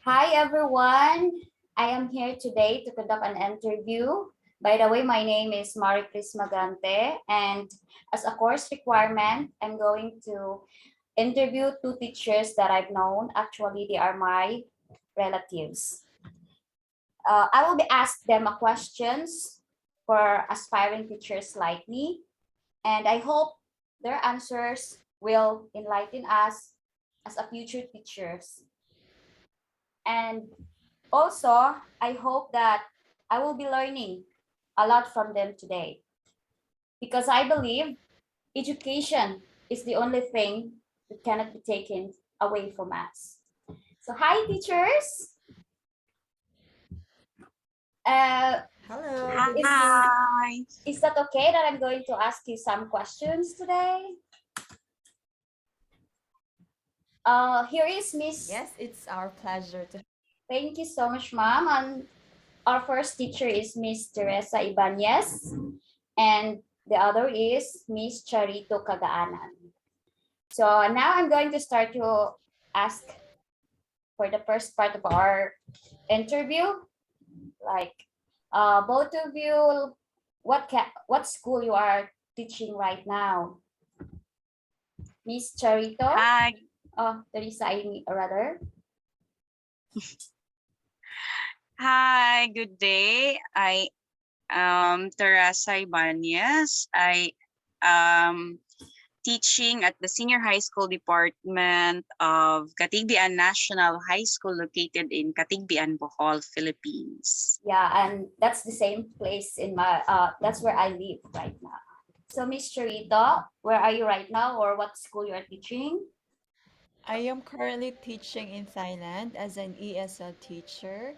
Hi everyone. I am here today to conduct an interview. By the way, my name is Cris Magante, and as a course requirement, I'm going to interview two teachers that I've known. Actually, they are my relatives. I will be asked them a questions for aspiring teachers like me, and I hope their answers will enlighten us as a future teachers. And also, I hope that I will be learning a lot from them today because I believe education is the only thing that cannot be taken away from us. So, hi, teachers. Uh, Hello, good is Hi. is that okay that I'm going to ask you some questions today? Here is Miss. Yes, it's our pleasure to. Thank you so much, ma'am. And our first teacher is Miss Teresa Ibanez, and the other is Miss Charito Kagaanan. So now I'm going to start to ask for the first part of our interview. Like, both of you, what school you are teaching right now? Miss Charito, Hi. oh, Teresa, rather. Hi. Good day. I am Teresa Ibanez. I am teaching at the Senior High School Department of Catigbian National High School located in Catigbian, Bohol, Philippines. Yeah, and that's the same place in my. That's where I live right now. So, Miss Charito, where are you right now, or what school you are teaching? I am currently teaching in Thailand as an ESL teacher,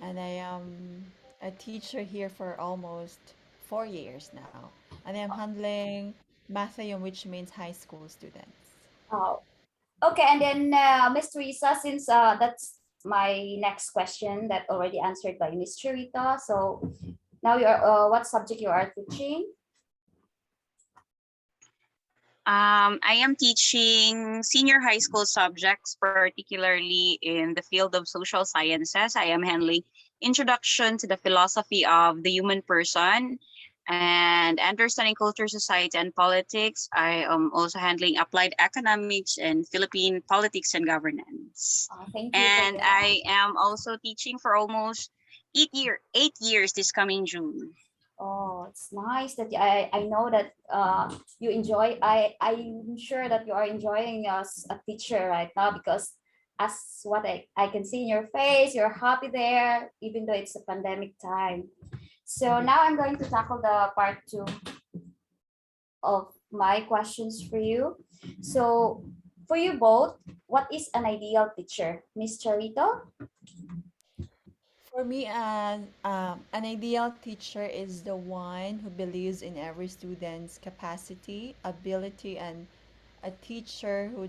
and I am a teacher here for almost 4 years now. And I'm handling Mathayom, which means high school students. Oh, okay, and then Miss Teresa, since that's my next question that already answered by Miss Charito. So now you're what subject you are teaching? I am teaching senior high school subjects, particularly in the field of social sciences. I am handling introduction to the philosophy of the human person and understanding culture, society, and politics. I am also handling applied economics and Philippine politics and governance. Thank you for And that. I am also teaching for almost 8 years this coming June. Oh, it's nice that I know that you enjoy. I'm sure that you are enjoying as a teacher right now because as what I can see in your face, you're happy there, even though it's a pandemic time. So now I'm going to tackle the part two of my questions for you. So for you both, what is an ideal teacher? Miss Charito? For me, an ideal teacher is the one who believes in every student's capacity, ability, and a teacher who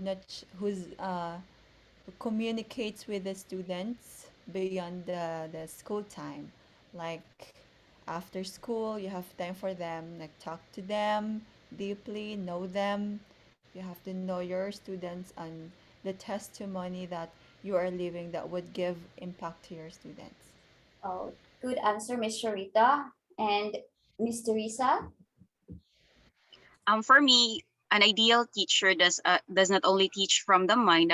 communicates with the students beyond the school time. Like after school, you have time for them, like talk to them deeply, know them. You have to know your students and the testimony that you are living that would give impact to your students. Oh, good answer, Miss Charita. And Miss Teresa? For me, an ideal teacher does not only teach from the mind,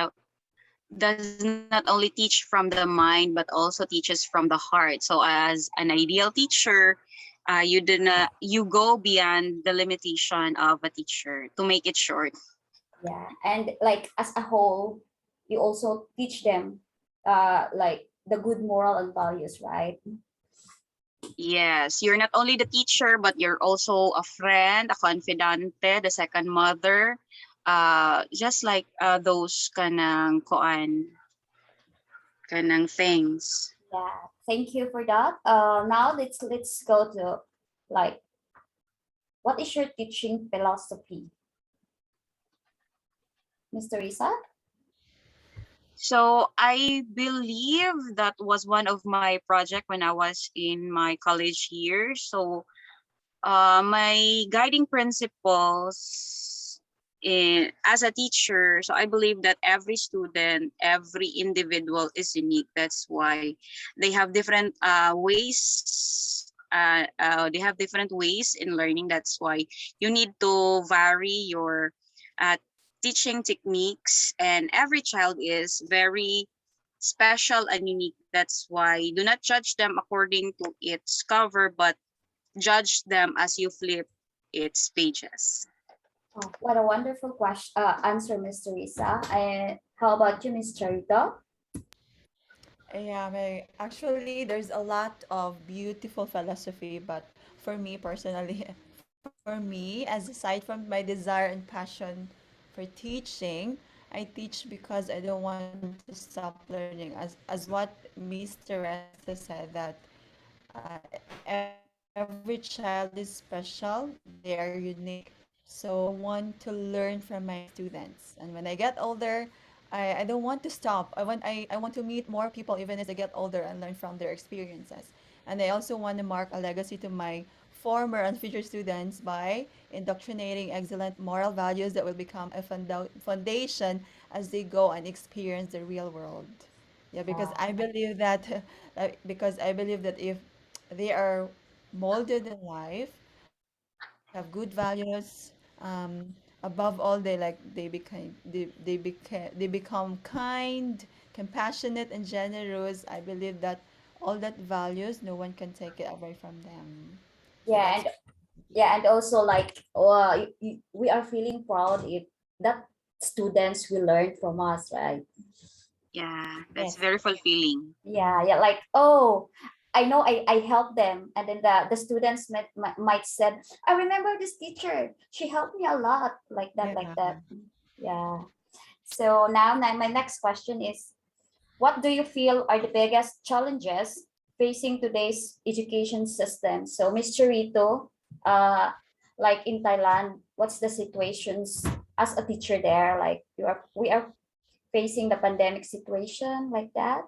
does not only teach from the mind, but also teaches from the heart. So, as an ideal teacher, you go beyond the limitation of a teacher. To make it short, Yeah, and like as a whole, you also teach them like the good moral and values, right? yes, you're not only the teacher, but you're also a friend, a confidante, the second mother. Just like those kanang things. Yeah, thank you for that. Now let's go to like what is your teaching philosophy, Miss Teresa? So I believe that was one of my project when I was in my college years. So my guiding principles as a teacher, so I believe that every student, every individual is unique. That's why they have different ways. They have different ways in learning. That's why you need to vary your uh, teaching techniques. And every child is very special and unique. That's why do not judge them according to its cover, but judge them as you flip its pages. Oh, what a wonderful question, answer, Miss Teresa. And how about you, Miss Charito? Yeah, actually, there's a lot of beautiful philosophy, but for me personally, for me, as aside from my desire and passion for teaching, I teach because I don't want to stop learning. As what Miss Teresa said, that every child is special, they are unique. So I want to learn from my students. And when I get older, I don't want to stop. I want to meet more people even as I get older and learn from their experiences. And I also want to mark a legacy to my former and future students by indoctrinating excellent moral values that will become a foundation as they go and experience the real world. Yeah, because Yeah, I believe that if they are molded in life, they have good values. Above all, they become kind, compassionate, and generous. I believe that all that values, no one can take it away from them. So yeah, that's and yeah, and also like we are feeling proud if that students will learn from us, right? Yeah, that's yes, very fulfilling. Yeah, yeah, like, oh, I know I helped them, and then the students might said, I remember this teacher, she helped me a lot, like that, like yeah. that. Yeah. So now my next question is, what do you feel are the biggest challenges facing today's education system? So, Miss Chirito, uh, like in Thailand, what's the situations as a teacher there? Like we are facing the pandemic situation like that.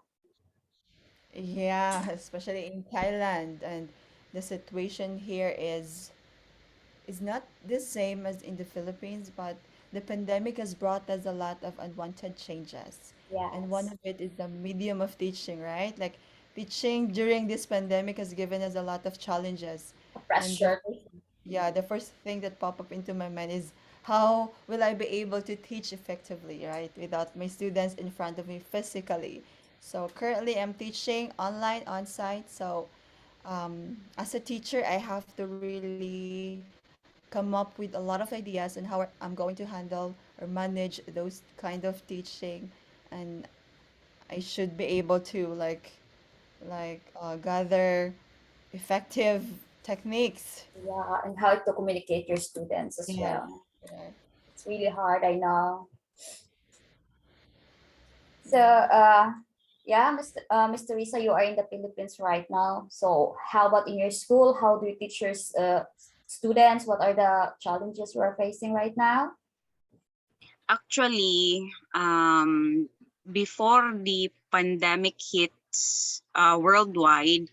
Yeah, especially in Thailand, and the situation here is not the same as in the Philippines, but the pandemic has brought us a lot of unwanted changes. And one Yes, of it is the medium of teaching, right? Like teaching during this pandemic has given us a lot of challenges. And pressure. the first thing that pop up into my mind is how will I be able to teach effectively, right? Without my students in front of me physically. So currently I'm teaching online on site. So as a teacher, I have to really come up with a lot of ideas on how I'm going to handle or manage those kind of teaching, and I should be able to gather effective techniques. Yeah, and how to communicate your students as Yeah. well. Yeah. It's really hard, I know. So, yeah, Miss Teresa, you are in the Philippines right now. So, how about in your school? How do you teach your students? What are the challenges you are facing right now? Actually, before the pandemic hits worldwide,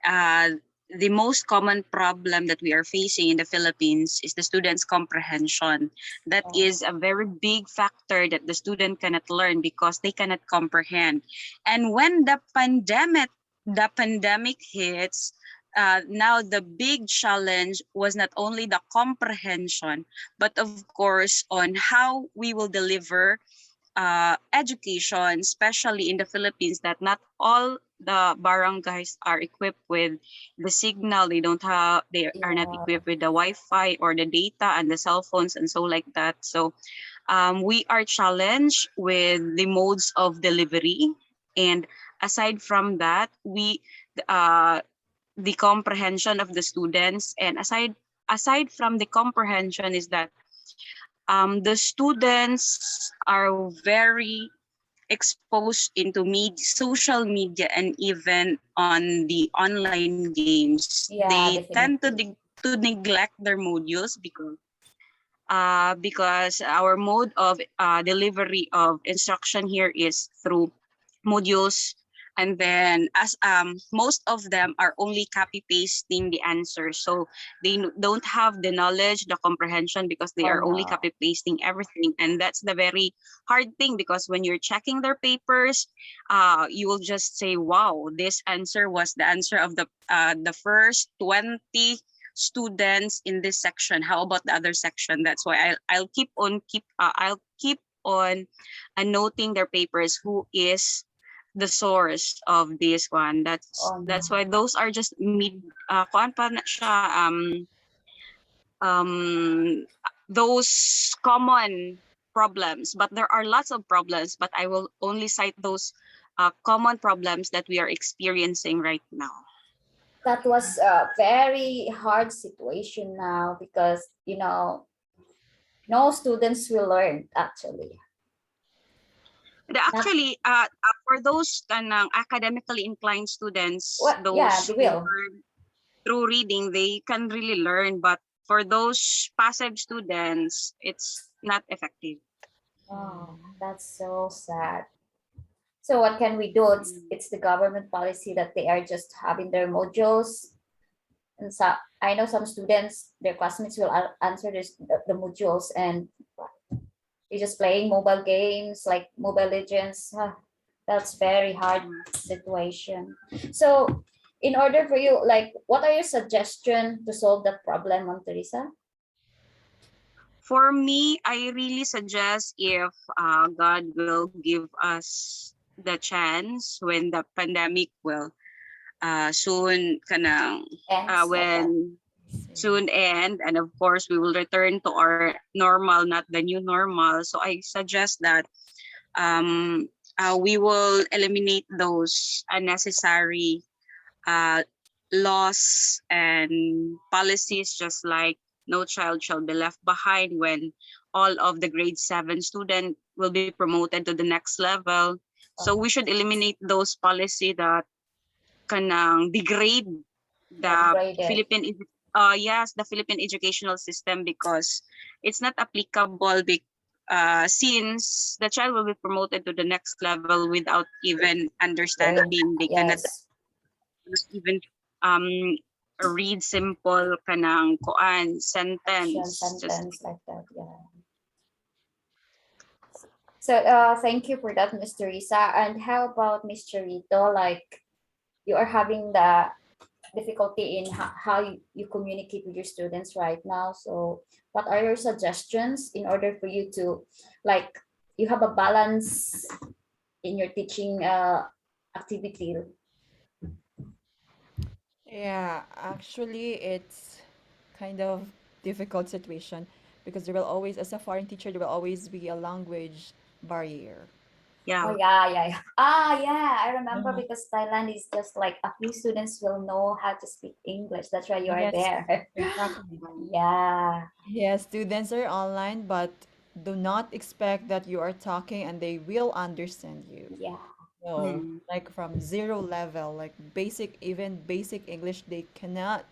uh, the most common problem that we are facing in the Philippines is the students' comprehension. That Oh, is a very big factor that the student cannot learn because they cannot comprehend. And when the pandemic hits, now the big challenge was not only the comprehension, but of course on how we will deliver education, especially in the Philippines, that not all the barangays are equipped with the signal. They are not yeah, equipped with the Wi-Fi or the data and the cell phones and so like that. So we are challenged with the modes of delivery. And aside from that, uh, the comprehension of the students, and aside from the comprehension is that the students are very exposed into social media and even on the online games. They yeah, tend to definitely. to neglect their modules because our mode of delivery of instruction here is through modules, and then as most of them are only copy pasting the answer, so they don't have the knowledge, the comprehension, because they Oh are only no. copy pasting everything. And that's the very hard thing, because when you're checking their papers, you will just say, wow, this answer was the answer of the first 20 students in this section. How about the other section? That's why I'll keep on noting their papers, who is the source of this one. Oh That's no. why those are just mid kuan pa na siya, um those common problems, but there are lots of problems, but I will only cite those common problems that we are experiencing right now. That was a very hard situation now because no students will learn actually. Not Actually, for those kanang academically inclined students, what? Yeah, those they who will. learn through reading, they can really learn. But for those passive students, it's not effective. Oh, Mm. that's so sad. So what can we do? Mm. It's the government policy that they are just having their modules. And so I know some students, their classmates will answer the modules, and you're just playing mobile games like Mobile Legends. That's very hard Mm. situation. So in order for you, like, what are your suggestion to solve that problem, Ma'am Teresa? For me, I really suggest, if God will give us the chance when the pandemic will soon kanang Ends like that. when See. soon end, and of course we will return to our normal, not the new normal. So I suggest that um, we will eliminate those unnecessary uh, laws and policies, just like no child shall be left behind, when all of the grade 7 student will be promoted to the next level. So we should eliminate those policy that kanang degrade Yeah, the degraded. yes, the Philippine educational system, because it's not applicable, since the child will be promoted to the next level without even Learn. understanding. They cannot Yes. even um read simple kanang koan Action sentence, just sentence like that. Yeah. So thank you for that, Miss Teresa. And how about Mr. Rito? Like, you are having the difficulty in how you communicate with your students right now. So what are your suggestions in order for you to, like, you have a balance in your teaching activity? Yeah, actually, it's kind of difficult situation because there will always, as a foreign teacher, there will always be a language barrier. yeah. Oh yeah, yeah, yeah. Ah, yeah. I remember Yeah. because Thailand is just like a few students will know how to speak English. That's why you are Yes, there. exactly. Yeah, Yeah, students are online, but do not expect that you are talking and they will understand you. yeah. No, Mm, like from zero level, like basic, even basic English, they cannot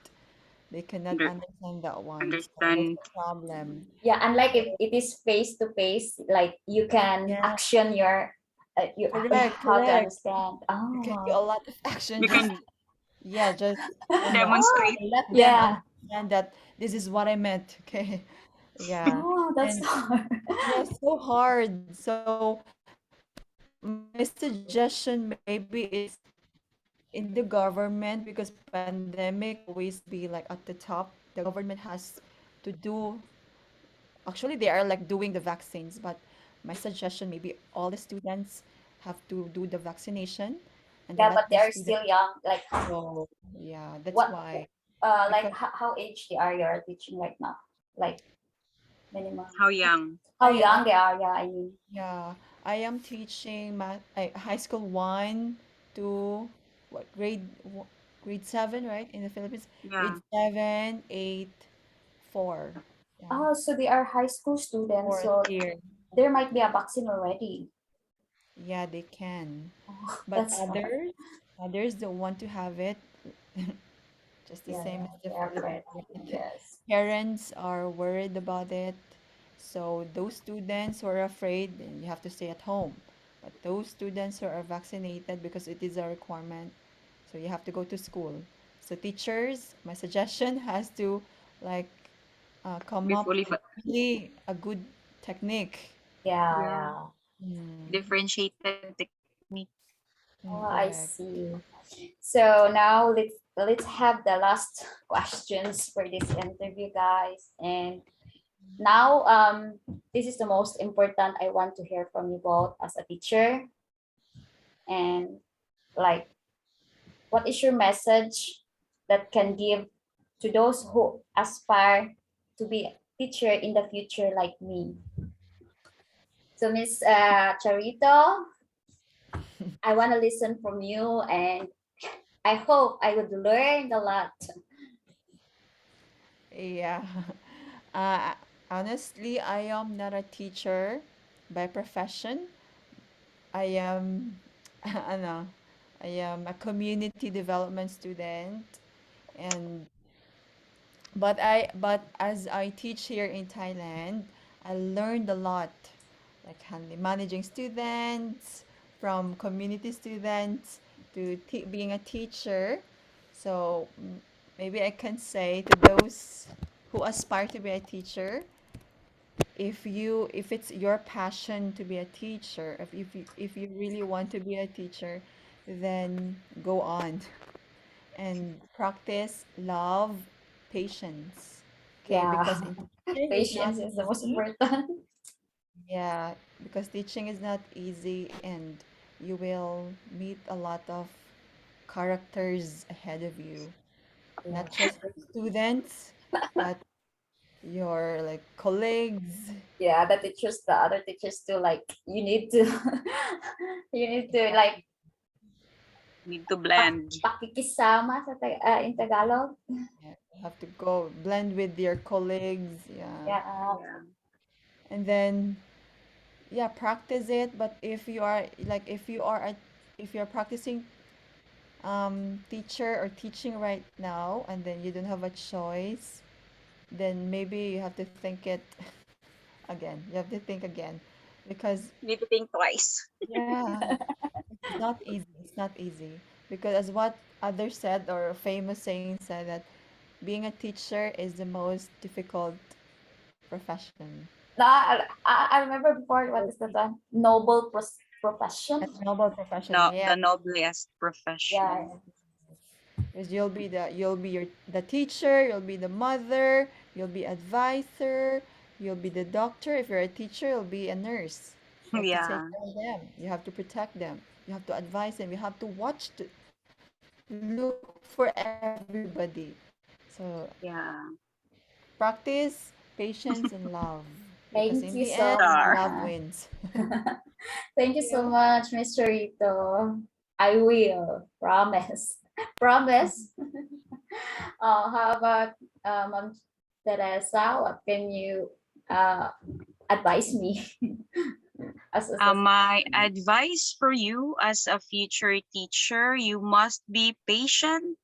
under, understand that one. So that's understand. the problem. Yeah, unlike if So, it is face to face, like you can yeah, action your you correct, how to correct. understand. You can do Oh, a lot of action You just, can yeah, just kind of oh, demonstrate. let them yeah. understand that this is what I meant. Okay. Yeah. Oh, that's And hard. yeah, so hard. So my suggestion maybe it's in the government, because pandemic will always be like at the top. The government has to do, actually they are like doing the vaccines, but my suggestion maybe all the students have to do the vaccination and then Yeah, let but the they are students still young. Like go. Yeah, that's what? why. Like Because how age they are you are teaching right now? Like minimum. How young? How I young they are? Yeah, I mean. yeah, I am teaching math, high school one to what grade seven, right? In the Philippines, grade Yeah. 7, 8, 4. Yeah, Oh, so they are high school students. fourth So year. there might be a vaccine already. Yeah, they can. Oh, But that's hard. others don't want to have it. Just the Yeah, same yeah, as the they are Philippines. correct. Yes. Parents are worried about it. So those students who are afraid, then you have to stay at home. But those students who are vaccinated, because it is a requirement, so you have to go to school. So teachers, my suggestion has to like come Be up fully with really a good technique. Yeah, yeah, yeah. differentiated technique. Oh, I Correct. see. So now let's have the last questions for this interview, guys. And now this is the most important. I want to hear from you both as a teacher. And like, what is your message that can give to those who aspire to be a teacher in the future like me? So Miss Charito, I want to listen from you, and I hope I would learn a lot. Yeah. Uh, Honestly, I am not a teacher by profession. I am, ano, I am a community development student, and but as I teach here in Thailand, I learned a lot, like handling managing students, from community students to being a teacher. So maybe I can say to those who aspire to be a teacher, if it's your passion to be a teacher, if you really want to be a teacher, then go on and practice love, patience. Okay, because Yeah, in teaching is not patience is the most easy. important. Yeah, because teaching is not easy, and you will meet a lot of characters ahead of you, Yeah, not just your students, but your like colleagues. yeah. The other teachers too. Like you need to, you need to like Need to blend. pakikisama sa in Tagalog. Yeah, you have to go blend with your colleagues. Yeah. Yeah, Yeah. And then yeah, practice it. But if you are like if you're practicing teacher or teaching right now, and then you don't have a choice, then maybe you have to think it again. You have to think again, because Need to think twice. yeah, it's not easy. It's not easy because as what others said or a famous saying said that being a teacher is the most difficult profession. no, I remember before. What is that one? Noble A profession. noble profession, No, yeah. the noblest Yeah, profession. Because you'll be the teacher, you'll be the mother, you'll be advisor, you'll be the doctor. If you're a teacher, you'll be a nurse. You have to take Yeah, care of them. You have to protect them. You have to advise them. You have to look for everybody. So yeah. practice patience and love because in the thank you end, so love Star. wins. thank you so much, Mr. Rito. I will promise. Promise. How about Mom Teresa? What can you uh, advise me as My advice for you as a future teacher, you must be patient.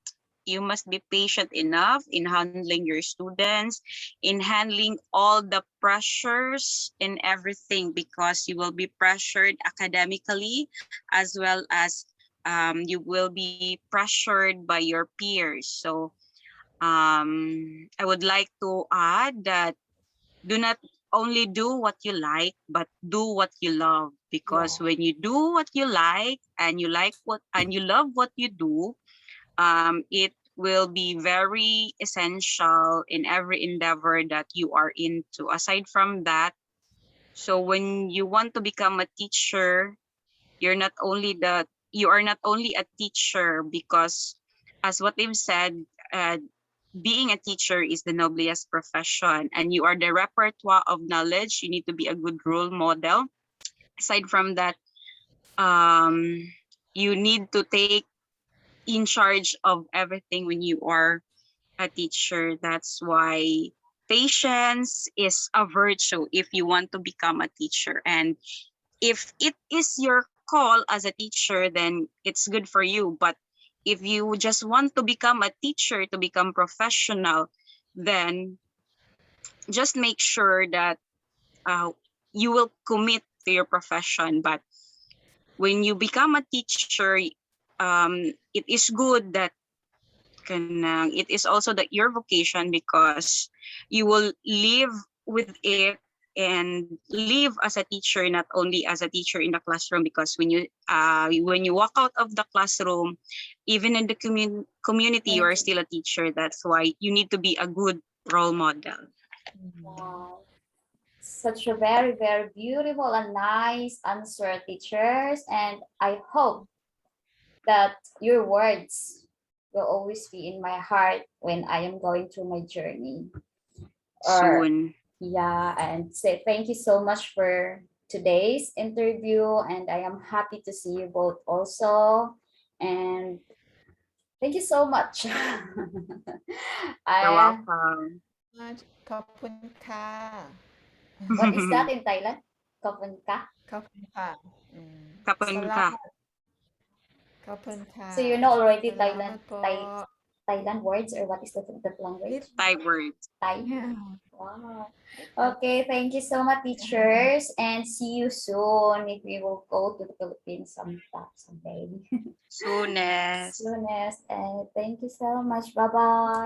You must be patient enough in handling your students, in handling all the pressures in everything, because you will be pressured academically as well as you will be pressured by your peers. So I would like to add that do not only do what you like, but do what you love. Because yeah, when you do what you like and you like what and you love what you do, it will be very essential in every endeavor that you are into. Aside from that, so when you want to become a teacher, you are not only a teacher because, as what they've said, uh, being a teacher is the noblest profession, and you are the repertoire of knowledge. You need to be a good role model. Aside from that, um, you need to take in charge of everything when you are a teacher. That's why patience is a virtue if you want to become a teacher. And if it is your call as a teacher, then it's good for you. But if you just want to become a teacher to become professional, then just make sure that uh, you will commit to your profession. But when you become a teacher, it is good that it is also that your vocation, because you will live with it and live as a teacher, not only as a teacher in the classroom, because when you walk out of the classroom, even in the community, you are Community. still a teacher. That's why you need to be a good role model. Wow. Such a very, very beautiful and nice answer, teachers. And I hope that your words will always be in my heart when I am going through my journey. Or Soon. yeah, and say thank you so much for today's interview. And I am happy to see you both also. And thank you so much. You're I, welcome. Much. Kapun ka. what is that in Thailand? Kapun ka? Kapun ka. Kapon ka. Salamat. Kapun ka. So you know already Salamat po. Thailand words, or what is that language? Lit. Thai words. Thai. Yeah. Wow. Okay, thank you so much, teachers, and see you soon if we will go to the Philippines someday. Soonest. Soonest, and thank you so much. Bye bye.